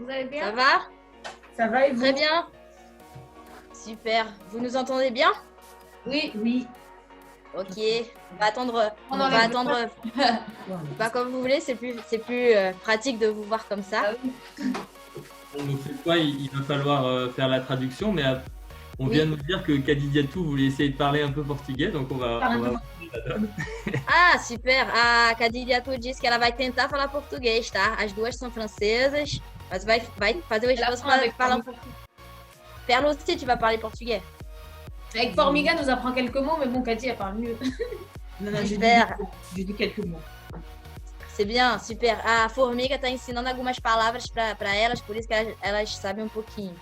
Vous allez bien? Ça va? Ça va et vous? Très bien. Super. Vous nous entendez bien? Oui, oui. Ok. On va attendre. On On va enlève le attendre. Pas comme vous voulez. C'est plus pratique de vous voir comme ça. Ah oui. Bon, donc cette fois, il va falloir faire la traduction, mais on vient de nous dire que Kadidiatou voulait essayer de parler un peu portugais, donc on va voir ce que ça donne. Ah, super. A Cadidiatu disse que ela vai tentar falar português, tá? As duas são francesas, mas vai fazer o esforço para falar um pouco. Perla aussi, tu vas parler portugais. Avec Formiga nous apprend quelques mots, mais bon, Cathy, elle parle mieux. Não, não, Super. je dis quelques mots. C'est bien, super. A Formiga tá ensinando algumas palavras para elas, por isso que elas sabem um pouquinho.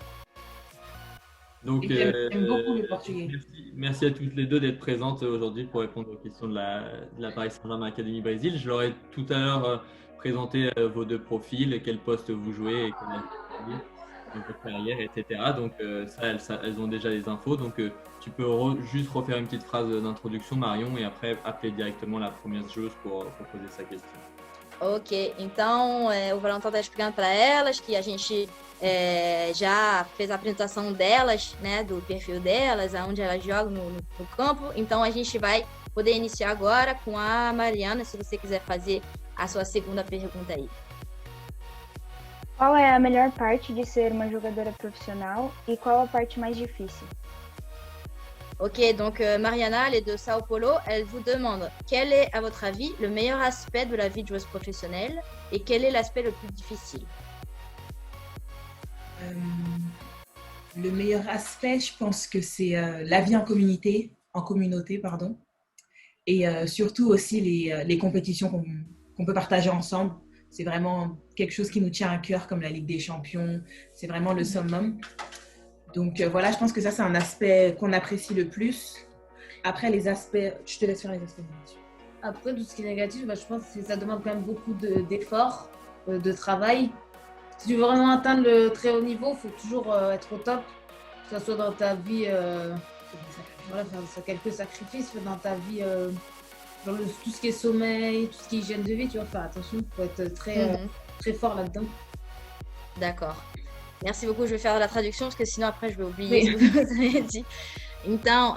Donc, J'aime beaucoup le portugais. merci à toutes les deux d'être présentes aujourd'hui pour répondre aux questions de la Paris Saint-Germain Academy Brésil. Je leur ai tout à l'heure présenté vos deux profils, quel poste vous jouez et quelle est votre carrière, etc. Donc ça, elles ont déjà les infos. Donc tu peux juste refaire une petite phrase d'introduction, Marion, et après appeler directement la première joueuse pour poser sa question. Ok, então o Valentin está explicando para elas que a gente já fez a apresentação delas, né, do perfil delas, aonde elas jogam no campo. Então a gente vai poder iniciar agora com a Mariana, se você quiser fazer a sua segunda pergunta aí. Qual é a melhor parte de ser uma jogadora profissional e qual a parte mais difícil? Ok, donc Mariana, elle est de Sao Paulo, elle vous demande quel est, à votre avis, le meilleur aspect de la vie de joueuse professionnelle et quel est l'aspect le plus difficile? Le meilleur aspect, je pense que c'est la vie en communauté, pardon, et surtout aussi les compétitions qu'on peut partager ensemble. C'est vraiment quelque chose qui nous tient à cœur, comme la Ligue des Champions. C'est vraiment le summum. Donc voilà, je pense que ça, c'est un aspect qu'on apprécie le plus. Après, les aspects, je te laisse faire les aspects négatifs. Après, tout ce qui est négatif, bah, je pense que ça demande quand même beaucoup d'efforts, de travail. Si tu veux vraiment atteindre le très haut niveau, il faut toujours être au top, que ce soit dans ta vie, voilà, faire quelques sacrifices dans ta vie, dans tout ce qui est sommeil, tout ce qui est hygiène de vie, tu vas faire attention, il faut être très fort là-dedans. D'accord. Merci beaucoup, je vais faire la traduction parce que senão après je vais oublier ce que vous avez dit. Então,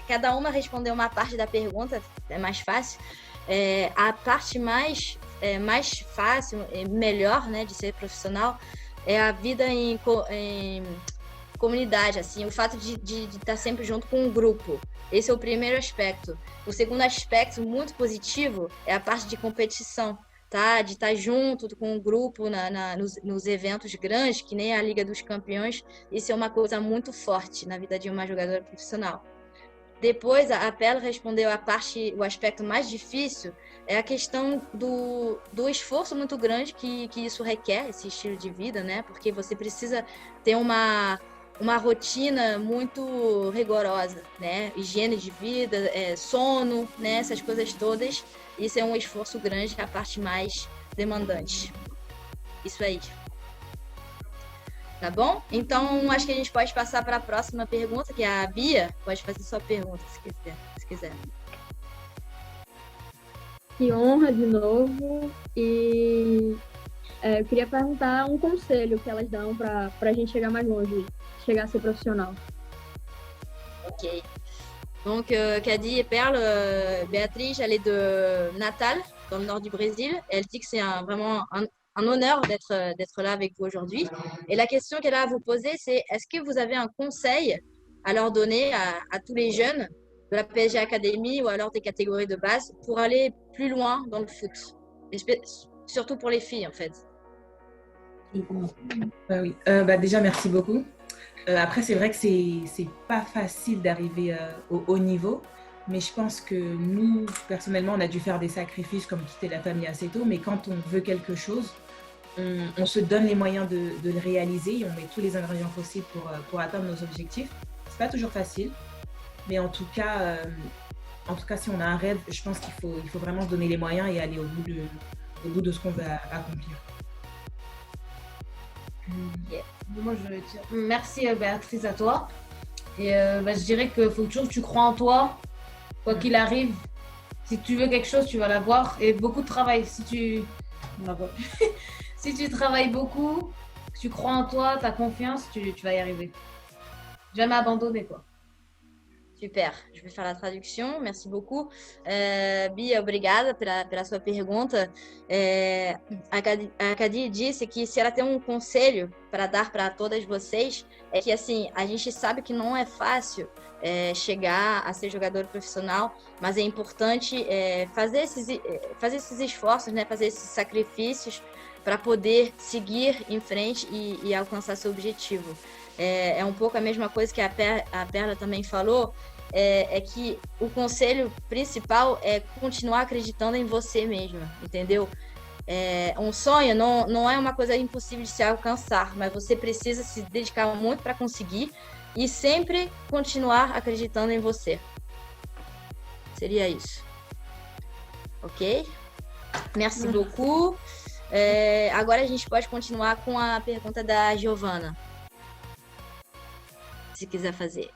cada uma respondeu uma parte da pergunta, é mais fácil. A parte mais fácil e melhor, né, de ser profissional é a vida em comunidade, assim, o fato de estar sempre junto com um grupo. Esse é o primeiro aspecto. O segundo aspecto, muito positivo, é a parte de competição, tá? De estar junto com um grupo nos eventos grandes, que nem a Liga dos Campeões. Isso é uma coisa muito forte na vida de uma jogadora profissional. Depois, a Perla respondeu o aspecto mais difícil, é a questão do esforço muito grande que isso requer, esse estilo de vida, né? Porque você precisa ter uma rotina muito rigorosa, né? Higiene de vida, sono, né? Essas coisas todas. Isso é um esforço grande, a parte mais demandante. Isso aí. Tá bom? Então, acho que a gente pode passar para a próxima pergunta, que é a Bia. Pode fazer sua pergunta, se quiser. Que honra de novo. E eu queria perguntar um conselho que elas dão para a gente chegar mais longe, chegar a ser profissional. Ok. Donc, qu'a dit Perle, Béatrice, elle est de Natal, dans le nord du Brésil. Elle dit que c'est vraiment un honneur d'être là avec vous aujourd'hui. Et la question qu'elle a à vous poser, c'est est-ce que vous avez un conseil à leur donner à tous les jeunes de la PSG Academy ou alors des catégories de base pour aller plus loin dans le foot? Surtout pour les filles, en fait. Oui. Déjà, merci beaucoup. Après, c'est vrai que c'est pas facile d'arriver au haut niveau, mais je pense que nous, personnellement, on a dû faire des sacrifices comme quitter la famille assez tôt, mais quand on veut quelque chose, on se donne les moyens de le réaliser et on met tous les ingrédients possibles pour atteindre nos objectifs. C'est pas toujours facile, mais en tout cas, si on a un rêve, je pense qu'il faut vraiment se donner les moyens et aller au bout de ce qu'on veut accomplir. Yeah. Moi, je veux dire merci Béatrice à toi. Et je dirais qu'il faut toujours que tu crois en toi, quoi qu'il arrive. Si tu veux quelque chose, tu vas l'avoir. Et beaucoup de travail. Si tu travailles beaucoup, tu crois en toi, tu as confiance, tu vas y arriver. Jamais abandonner, quoi. Super, je vais faire a tradução. Merci beaucoup. Bia, obrigada pela sua pergunta. A Cadi disse que se ela tem um conselho para dar para todas vocês, é que assim, a gente sabe que não é fácil chegar a ser jogador profissional, mas é importante fazer esses esforços, né? Fazer esses sacrifícios para poder seguir em frente e alcançar seu objetivo. É um pouco a mesma coisa que a Perla também falou, é que o conselho principal é continuar acreditando em você mesma, entendeu? Um sonho não é uma coisa impossível de se alcançar, mas você precisa se dedicar muito para conseguir e sempre continuar acreditando em você. Seria isso. Ok? Merci beaucoup. Agora a gente pode continuar com a pergunta da Giovana. Se quiser fazer.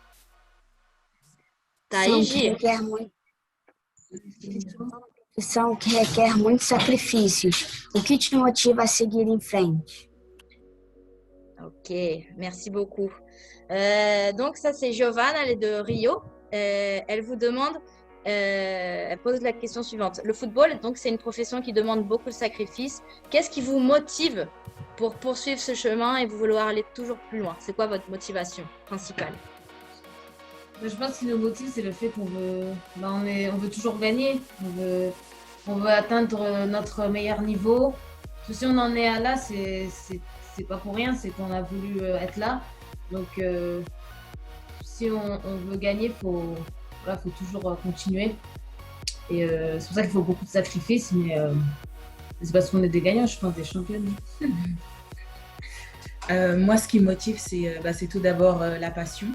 Tá aí, Gi? Profissão que requer muitos sacrifícios. O que te motiva a seguir em frente? Ok, merci beaucoup. Donc ça c'est Giovanna, elle est de Rio. Elle vous demande, elle pose la question suivante. Le football, donc c'est une profession qui demande beaucoup de sacrifices. Qu'est-ce qui vous motive pour poursuivre ce chemin et vous vouloir aller toujours plus loin? C'est quoi votre motivation principale? Je pense que le motif, c'est le fait qu'on veut, on veut toujours gagner. On veut atteindre notre meilleur niveau. Parce que si on en est à là, c'est pas pour rien, c'est qu'on a voulu être là. Donc, si on veut gagner, faut toujours continuer. Et c'est pour ça qu'il faut beaucoup de sacrifices, mais c'est parce qu'on est des gagnants, je pense, des championnes. Moi, ce qui me motive, c'est tout d'abord la passion.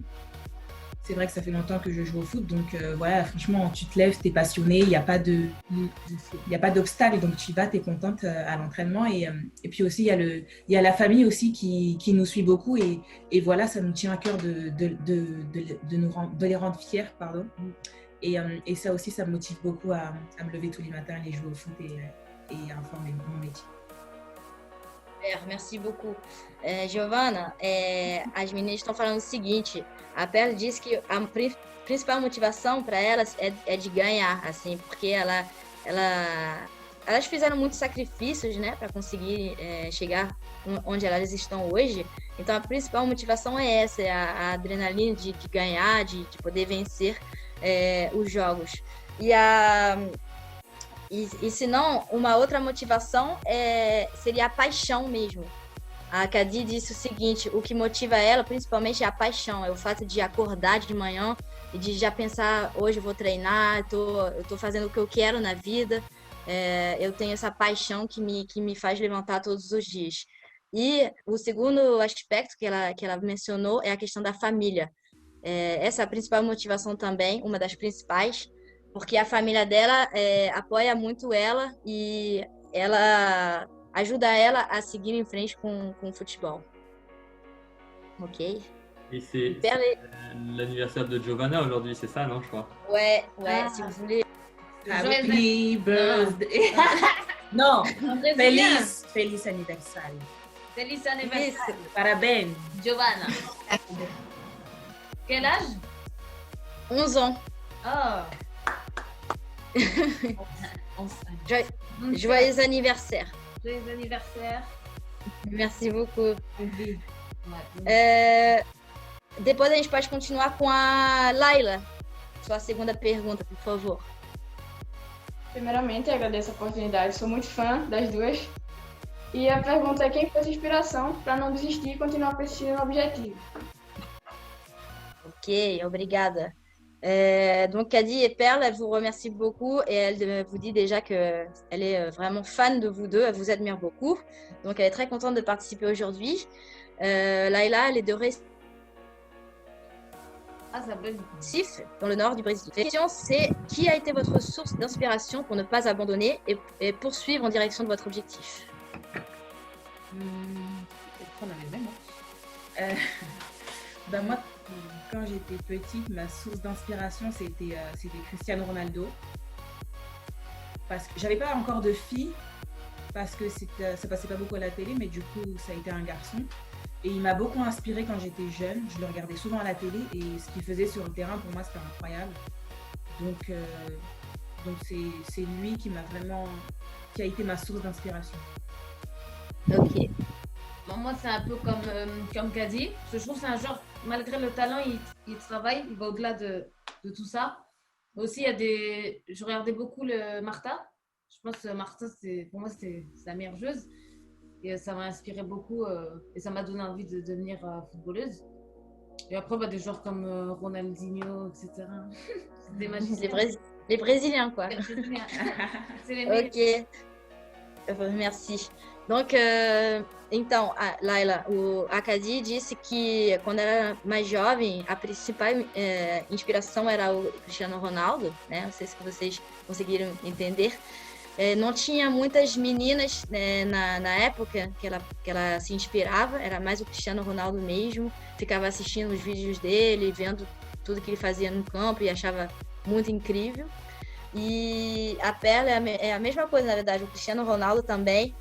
C'est vrai que ça fait longtemps que je joue au foot, donc voilà, franchement, tu te lèves, tu es passionné, il n'y a pas d'obstacle, donc tu y vas, tu es contente à l'entraînement. Et puis aussi, il y a la famille aussi qui nous suit beaucoup, et voilà, ça nous tient à cœur de les rendre fiers, pardon. Et ça aussi, ça me motive beaucoup à me lever tous les matins, aller jouer au foot et à faire mon métier. Merci beaucoup. Giovana, as meninas estão falando o seguinte, a Perla disse que a principal motivação para elas é de ganhar, assim, porque elas fizeram muitos sacrifícios, né, para conseguir chegar onde elas estão hoje. Então a principal motivação é essa, é a adrenalina de ganhar, de poder vencer os jogos. E se não, uma outra motivação seria a paixão mesmo. A Cadi disse o seguinte, o que motiva ela principalmente é a paixão, é o fato de acordar de manhã e de já pensar, hoje eu vou treinar, eu tô fazendo o que eu quero na vida, eu tenho essa paixão que me faz levantar todos os dias. E o segundo aspecto que ela mencionou é a questão da família. Essa é a principal motivação também, uma das principais, porque a família dela apoia muito ela e ela ajuda ela à seguir em frente com o futebol. Ok? Et c'est l'anniversaire de Giovanna aujourd'hui, c'est ça, non, je crois? Ouais, si vous voulez. Happy birthday! Non, feliz aniversário. Feliz aniversario. Parabéns. Giovanna. Quel âge? 11 ans. Oh. Joyeux anniversaire. Joyeux anniversaire. Merci beaucoup. Depois a gente pode continuar com a Laila. Sua segunda pergunta, por favor. Primeiramente, agradeço a oportunidade. Sou muito fã das duas. E a pergunta é quem foi sua inspiração para não desistir e continuar persistindo no objetivo? Ok, obrigada. Donc Cadi et Perle, elle vous remercie beaucoup et elle vous dit déjà qu'elle est vraiment fan de vous deux, elle vous admire beaucoup. Donc elle est très contente de participer aujourd'hui. Laila, elle est de Recife, dans le nord du Brésil. La question c'est, qui a été votre source d'inspiration pour ne pas abandonner et poursuivre en direction de votre objectif? Moi, quand j'étais petite, ma source d'inspiration, c'était Cristiano Ronaldo. Parce que j'avais pas encore de fille, parce que ça passait pas beaucoup à la télé, mais du coup, ça a été un garçon. Et il m'a beaucoup inspiré quand j'étais jeune. Je le regardais souvent à la télé et ce qu'il faisait sur le terrain, pour moi, c'était incroyable. Donc c'est lui qui a été ma source d'inspiration. Ok. Bon, moi, c'est un peu comme Kadi. Parce que je trouve que c'est un joueur, malgré le talent, il travaille, il va au-delà de tout ça. Mais aussi, je regardais beaucoup le Martha. Je pense que Martha, pour moi, c'est la meilleure joueuse. Et ça m'a inspiré beaucoup et ça m'a donné envie de devenir footballeuse. Et après, des joueurs comme Ronaldinho, etc. C'est des magiciens. Les Brésiliens, quoi. C'est les meilleurs. Ok. Merci. Donc, então, Laila, a Kadi disse que quando era mais jovem, a principal inspiração era o Cristiano Ronaldo, né? Não sei se vocês conseguiram entender. Não tinha muitas meninas, né, na época que ela se inspirava, era mais o Cristiano Ronaldo mesmo, ficava assistindo os vídeos dele, vendo tudo que ele fazia no campo e achava muito incrível. E a Perla é a mesma coisa, na verdade, o Cristiano Ronaldo também,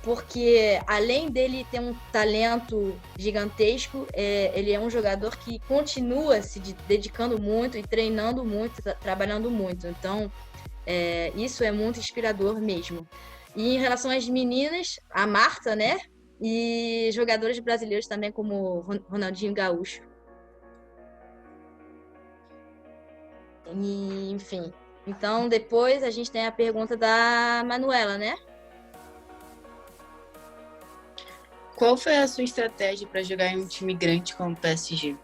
porque além dele ter um talento gigantesco, ele é um jogador que continua se dedicando muito e treinando muito, trabalhando muito. Então, isso é muito inspirador mesmo. E em relação às meninas, a Marta, né? E jogadores brasileiros também, como Ronaldinho Gaúcho. E, enfim. Então, depois a gente tem a pergunta da Manuela, né? Qual foi a sua estratégia para jogar em um time grande como o PSG?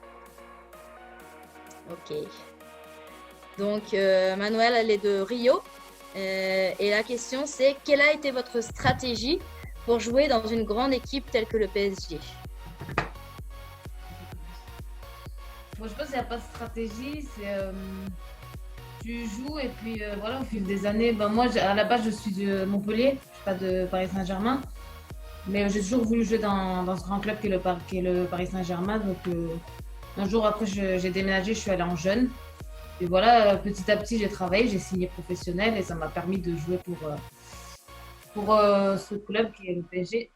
Ok. Donc, Manuela, elle est de Rio. Et la question, c'est quelle a été votre stratégie pour jouer dans une grande équipe telle que le PSG? Moi, je pense qu'il n'y a pas de stratégie. Tu joues et puis voilà, au fil des années. Moi, à la base, je suis de Montpellier, je ne suis pas de Paris Saint-Germain. Mais j'ai toujours voulu jouer dans ce grand club qui est le Paris Saint-Germain. Donc, un jour après, j'ai déménagé, je suis allée en jeune. Et voilà, petit à petit, j'ai travaillé, j'ai signé professionnel et ça m'a permis de jouer pour ce club qui est le PSG.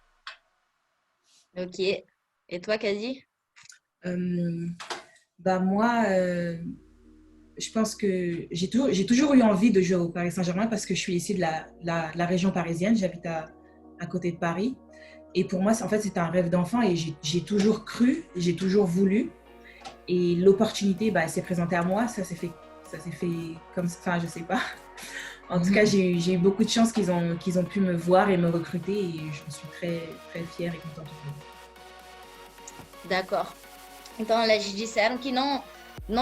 Ok. Et toi, Kadi? Moi, je pense que j'ai toujours eu envie de jouer au Paris Saint-Germain parce que je suis ici de la région parisienne, j'habite à côté de Paris. Et pour moi, en fait, c'était un rêve d'enfant et j'ai toujours cru, j'ai toujours voulu. Et l'opportunité, elle s'est présentée à moi. Ça s'est fait comme ça, enfin, je sais pas. En tout cas, j'ai eu beaucoup de chance qu'ils ont pu me voir et me recruter et j'en suis très, très fière et contente. D'accord. Então, eles disseram que não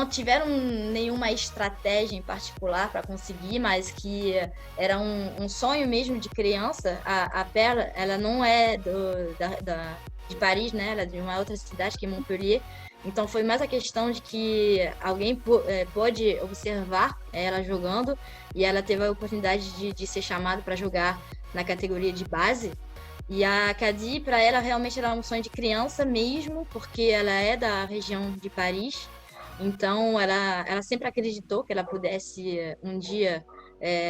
tiveram nenhuma estratégia em particular para conseguir, mas que era um sonho mesmo de criança. A Perla, ela não é de Paris, né? Ela é de uma outra cidade que é Montpellier. Então foi mais a questão de que alguém pôde observar ela jogando e ela teve a oportunidade de ser chamada para jogar na categoria de base. E a Kadi, para ela, realmente era um sonho de criança mesmo, porque ela é da região de Paris. Então ela sempre acreditou que ela pudesse um dia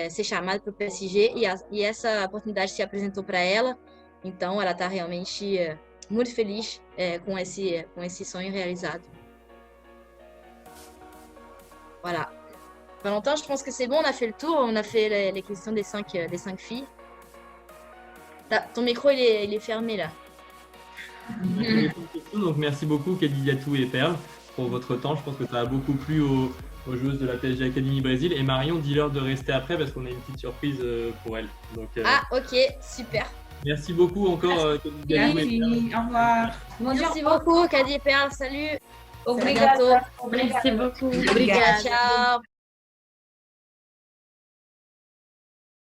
ser chamada para o PSG e essa oportunidade se apresentou para ela. Então ela está realmente muito feliz com esse sonho réalisé. Voilà. Valentin, je pense que c'est bon, on a fait le tour, on a fait les questions des cinq filles. Ton micro, il est fermé là. Donc merci beaucoup Kadi Yatou et Perle pour votre temps. Je pense que ça a beaucoup plu aux joueuses de la PSG Academy Brésil. Et Marion, dis-leur de rester après parce qu'on a une petite surprise pour elles. Donc, ok, super. Merci beaucoup encore Kadi Yatou et Perle. Au revoir. Merci beaucoup Kadi et Perle, salut. Obrigado. Merci beaucoup. Obrigado, ciao.